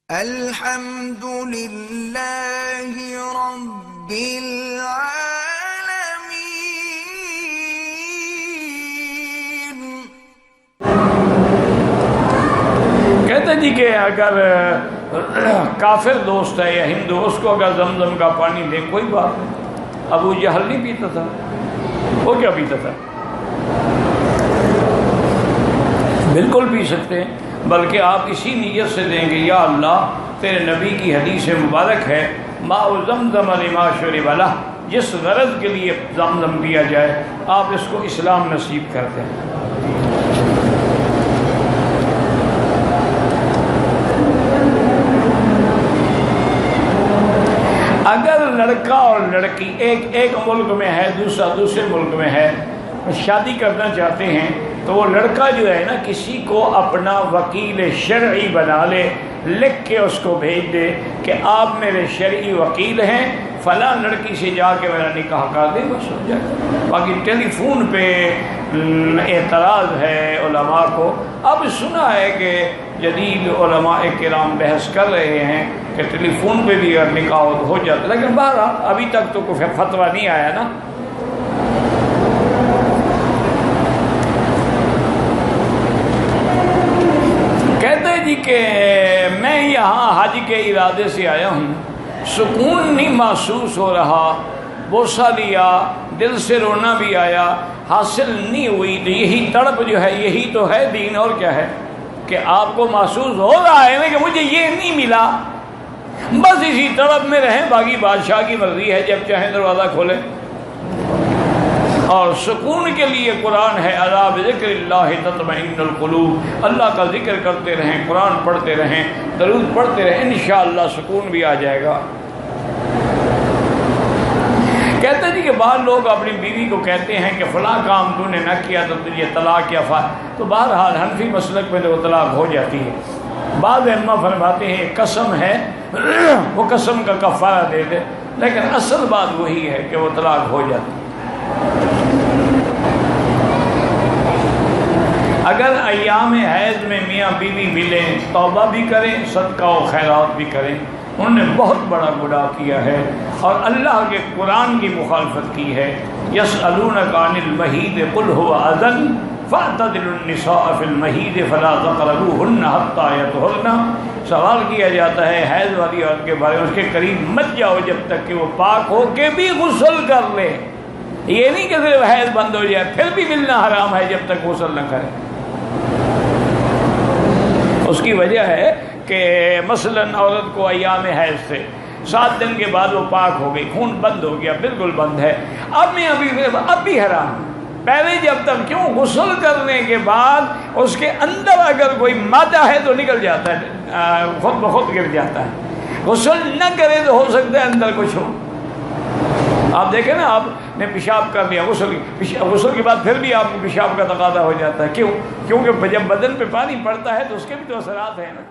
الحمد للہ رب العالمین۔ کہتے جی کہ اگر کافر دوست ہے یا ہندو، اس کو اگر زمزم کا پانی دے کوئی بات نہیں۔ ابو جہل نہیں پیتا تھا، وہ کیا پیتا تھا؟ بالکل پی سکتے ہیں، بلکہ آپ اسی نیت سے دیں گے یا اللہ تیرے نبی کی حدیث مبارک ہے ماء زمزم لما شرب لہ، جس غرض کے لیے زمزم پیا جائے آپ اس کو اسلام نصیب کرتے ہیں۔ اگر لڑکا اور لڑکی ایک ملک میں ہے، دوسرے ملک میں ہے، شادی کرنا چاہتے ہیں، تو وہ لڑکا جو ہے نا کسی کو اپنا وکیل شرعی بنا لے، لکھ کے اس کو بھیج دے کہ آپ میرے شرعی وکیل ہیں، فلاں لڑکی سے جا کے میرا نکاح کر دے، بس ہو جائے۔ باقی ٹیلی فون پہ اعتراض ہے علماء کو۔ اب سنا ہے کہ جدید علماء کرام بحث کر رہے ہیں کہ ٹیلی فون پہ بھی اگر نکاح ہو جاتا، لیکن بہرحال ابھی تک تو کوئی فتویٰ نہیں آیا نا۔ کہتے جی کہ میں یہاں حج کے ارادے سے آیا ہوں، سکون نہیں محسوس ہو رہا، بوسہ لیا، دل سے رونا بھی آیا، حاصل نہیں ہوئی، تو یہی تڑپ جو ہے یہی تو ہے دین، اور کیا ہے کہ آپ کو محسوس ہو رہا ہے نا کہ مجھے یہ نہیں ملا، بس اسی تڑپ میں رہیں، باقی بادشاہ کی مرضی ہے، جب چاہیں دروازہ کھولے۔ اور سکون کے لیے قرآن ہے، الا بذکر اللہ تطمئن القلوب، اللہ کا ذکر کرتے رہیں، قرآن پڑھتے رہیں، درود پڑھتے رہیں، انشاءاللہ سکون بھی آ جائے گا۔ کہتے ہیں کہ بعض لوگ اپنی بیوی کو کہتے ہیں کہ فلاں کام تو نے نہ کیا تو تجھے طلاق یا تو بہرحال حنفی مسلک میں تو طلاق ہو جاتی ہے۔ بعض ائمہ فرماتے ہیں قسم ہے وہ قسم کا کفارہ دے دے، لیکن اصل بات وہی ہے کہ وہ طلاق ہو جاتی ہے۔ اگر ایام حیض میں میاں بیوی ملیں، توبہ بھی کریں، صدقہ و خیرات بھی کریں، انہوں نے بہت بڑا گناہ کیا ہے اور اللہ کے قرآن کی مخالفت کی ہے۔ یسألونک عن المحیض قل هو اذى فاعتزلوا النساء فی المحیض فلا تقربوهن حتى یطہرن۔ سوال کیا جاتا ہے حیض والی عورت کے بارے میں، اس کے قریب مت جاؤ جب تک کہ وہ پاک ہو کے بھی غسل کر لے۔ یہ نہیں کہ صرف حیض بند ہو جائے پھر بھی ملنا حرام ہے جب تک غسل نہ کرے۔ اس کی وجہ ہے کہ مثلا عورت کو ایام حیض سے 7 دن کے بعد وہ پاک ہو گئی، خون بند ہو گیا، بالکل بند ہے، اب بھی حرام۔ پہلے جب تک کیوں غسل کرنے کے بعد اس کے اندر اگر کوئی مادہ ہے تو نکل جاتا ہے، خود بخود گر جاتا ہے۔ غسل نہ کرے تو ہو سکتا ہے اندر کچھ ہو۔ آپ دیکھیں نا، آپ نے پیشاب کر لیا، غسل کے بعد پھر بھی آپ کو پیشاب کا تقاضا ہو جاتا ہے، کیوں؟ کیونکہ جب بدن پہ پانی پڑتا ہے تو اس کے بھی تو اثرات ہیں نا۔